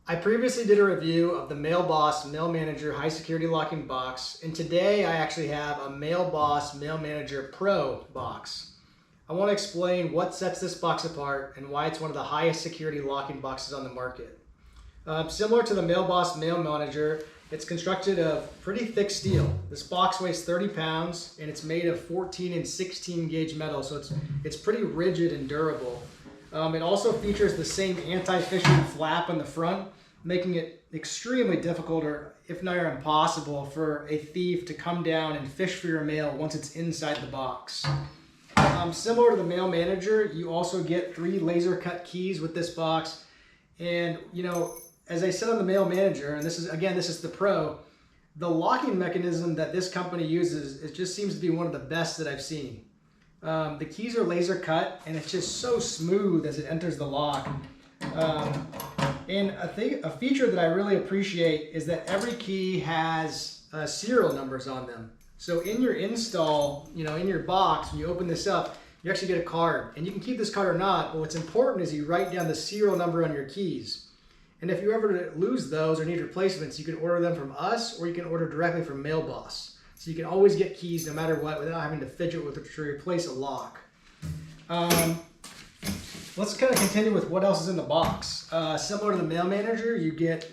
I previously did a review of the Mailboss Mail Manager High Security Locking Box, and today I actually have a Mailboss Mail Manager Pro box. I want to explain what sets this box apart and why it's one of the highest security locking boxes on the market. Similar to the Mailboss Mail Manager, it's constructed of pretty thick steel. This box weighs 30 pounds and it's made of 14 and 16 gauge metal, so it's pretty rigid and durable. It also features the same anti-fishing flap on the front, making it extremely difficult, or if not impossible, for a thief to come down and fish for your mail once it's inside the box. Similar to the Mail Manager, you also get 3 laser cut keys with this box. And as I said on the Mail Manager, and this is the Pro, the locking mechanism that this company uses, it just seems to be one of the best that I've seen. The keys are laser cut and it's just so smooth as it enters the lock. And a feature that I really appreciate is that every key has serial numbers on them. So in your install, in your box, when you open this up, you actually get a card. And you can keep this card or not, but what's important is you write down the serial number on your keys. And if you ever lose those or need replacements, you can order them from us or you can order directly from Mailboss. So you can always get keys no matter what without having to fidget with it to replace a lock. Let's kind of continue with what else is in the box. Similar to the Mail Manager, you get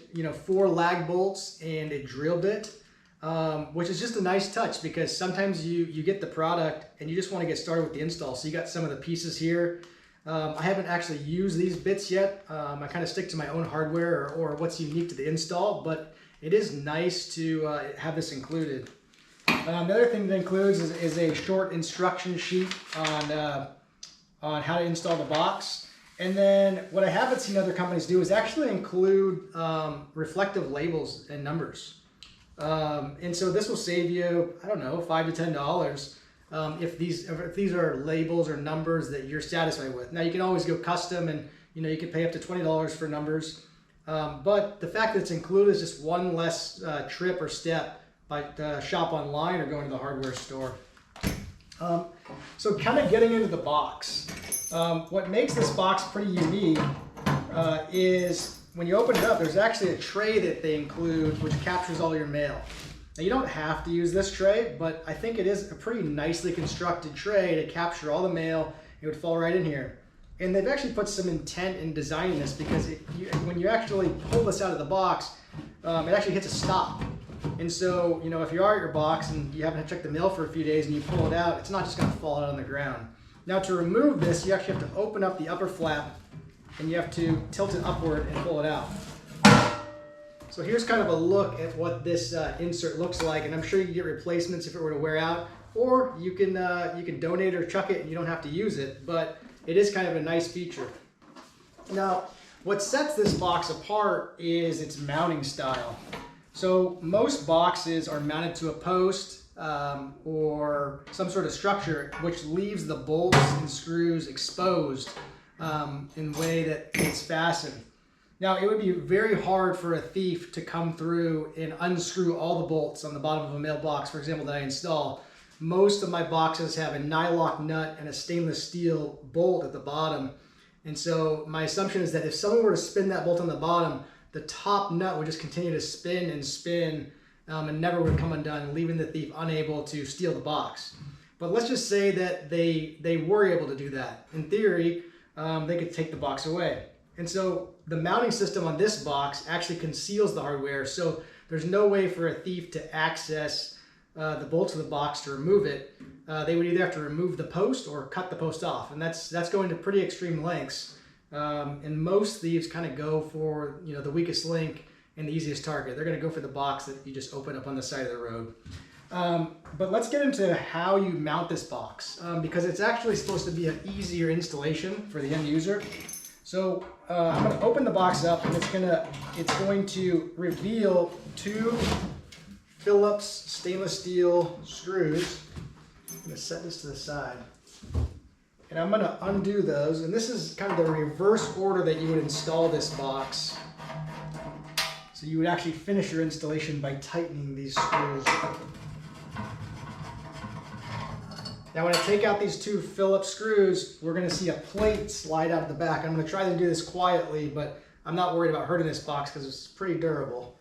4 lag bolts and a drill bit, which is just a nice touch because sometimes you get the product and you just want to get started with the install. So you got some of the pieces here. I haven't actually used these bits yet. I kind of stick to my own hardware or what's unique to the install, but it is nice to have this included. The other thing that includes is a short instruction sheet on how to install the box. And then what I haven't seen other companies do is actually include reflective labels and numbers. And so this will save you, I don't know, $5 to $10 if these are labels or numbers that you're satisfied with. Now you can always go custom and you can pay up to $20 for numbers. But the fact that it's included is just one less trip or step by shop online or going to the hardware store. So kind of getting into the box. What makes this box pretty unique is when you open it up, there's actually a tray that they include which captures all your mail. Now you don't have to use this tray, but I think it is a pretty nicely constructed tray to capture all the mail. It would fall right in here. And they've actually put some intent in designing this because when you actually pull this out of the box, it actually hits a stop. And so, if you are at your box and you haven't checked the mail for a few days and you pull it out, it's not just going to fall out on the ground. Now to remove this, you actually have to open up the upper flap and you have to tilt it upward and pull it out. So here's kind of a look at what this insert looks like, and I'm sure you can get replacements if it were to wear out, or you can donate or chuck it and you don't have to use it, but it is kind of a nice feature. Now, what sets this box apart is its mounting style. So most boxes are mounted to a post or some sort of structure which leaves the bolts and screws exposed in a way that it's fastened. Now it would be very hard for a thief to come through and unscrew all the bolts on the bottom of a mailbox, for example, that I install. Most of my boxes have a nylock nut and a stainless steel bolt at the bottom. And so my assumption is that if someone were to spin that bolt on the bottom, the top nut would just continue to spin and spin and never would come undone, leaving the thief unable to steal the box. But let's just say that they were able to do that. In theory, they could take the box away. And so the mounting system on this box actually conceals the hardware, so there's no way for a thief to access the bolts of the box to remove it. They would either have to remove the post or cut the post off, and that's going to pretty extreme lengths. And most thieves kind of go for the weakest link and the easiest target. They're going to go for the box that you just open up on the side of the road. But let's get into how you mount this box because it's actually supposed to be an easier installation for the end user. So I'm going to open the box up and it's going to reveal 2 Phillips stainless steel screws. I'm going to set this to the side. And I'm going to undo those, and this is kind of the reverse order that you would install this box. So you would actually finish your installation by tightening these screws. Now when I take out these 2 Phillips screws, we're going to see a plate slide out the back. I'm going to try to do this quietly, but I'm not worried about hurting this box because it's pretty durable.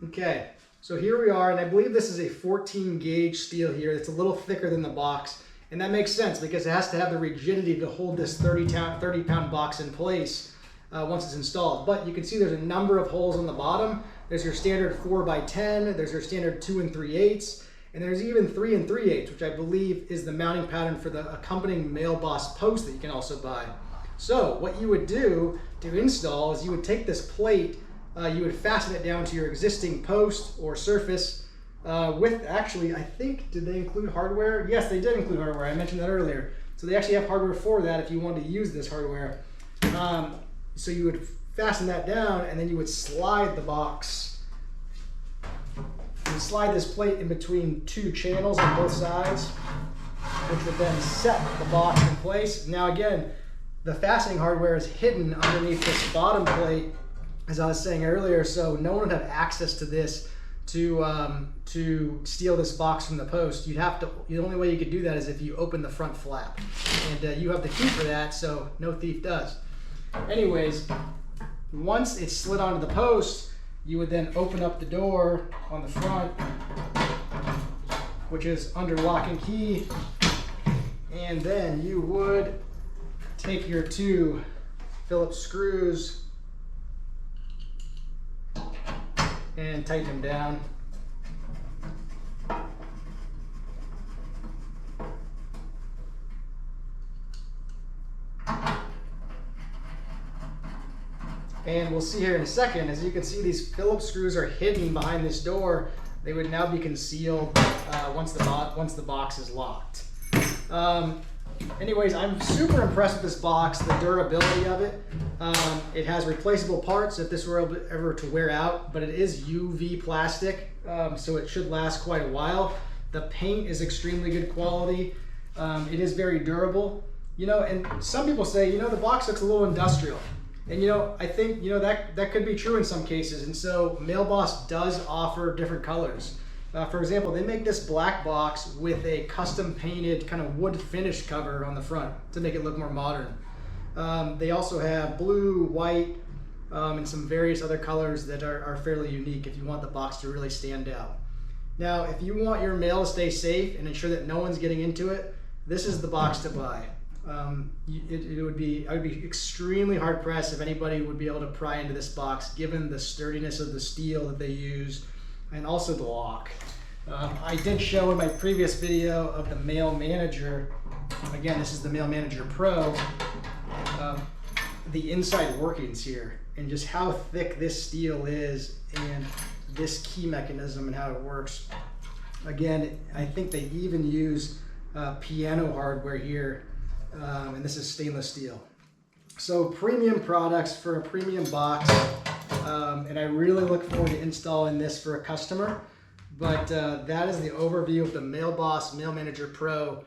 Okay, so here we are, and I believe this is a 14 gauge steel here. It's a little thicker than the box, and that makes sense because it has to have the rigidity to hold this 30-pound box in place once it's installed. But you can see there's a number of holes on the bottom. There's your standard 4x10, there's your standard 2 3/8, and there's even 3 3/8, which I believe is the mounting pattern for the accompanying Mailboss post that you can also buy. So what you would do to install is you would take this plate, you would fasten it down to your existing post or surface with, actually, I think, did they include hardware? Yes, they did include hardware. I mentioned that earlier. So they actually have hardware for that if you wanted to use this hardware. So you would fasten that down, and then you would slide the box. You slide this plate in between 2 channels on both sides, which would then set the box in place. Now again, the fastening hardware is hidden underneath this bottom plate, as I was saying earlier, so no one would have access to this to steal this box from the post. You'd have to, the only way you could do that is if you open the front flap, and you have the key for that, so no thief does. Anyways, once it's slid onto the post, you would then open up the door on the front, which is under lock and key, and then you would take your 2 Phillips screws and tighten them down. And we'll see here in a second, as you can see, these Phillips screws are hidden behind this door. They would now be concealed once the box is locked. Anyways, I'm super impressed with this box, the durability of it. It has replaceable parts if this were ever to wear out, but it is UV plastic, so it should last quite a while. The paint is extremely good quality. It is very durable. You know, and some people say, you know, the box looks a little industrial. And you know, I think, you know, that could be true in some cases. And so Mailboss does offer different colors. For example, they make this black box with a custom painted kind of wood finish cover on the front to make it look more modern. They also have blue, white, and some various other colors that are fairly unique if you want the box to really stand out. Now, if you want your mail to stay safe and ensure that no one's getting into it, this is the box to buy. I would be extremely hard pressed if anybody would be able to pry into this box, given the sturdiness of the steel that they use and also the lock. I did show in my previous video of the Mail Manager, again this is the Mail Manager Pro, the inside workings here and just how thick this steel is and this key mechanism and how it works. Again, I think they even use piano hardware here. And this is stainless steel. So premium products for a premium box, and I really look forward to installing this for a customer. But that is the overview of the Mailboss Mail Manager Pro.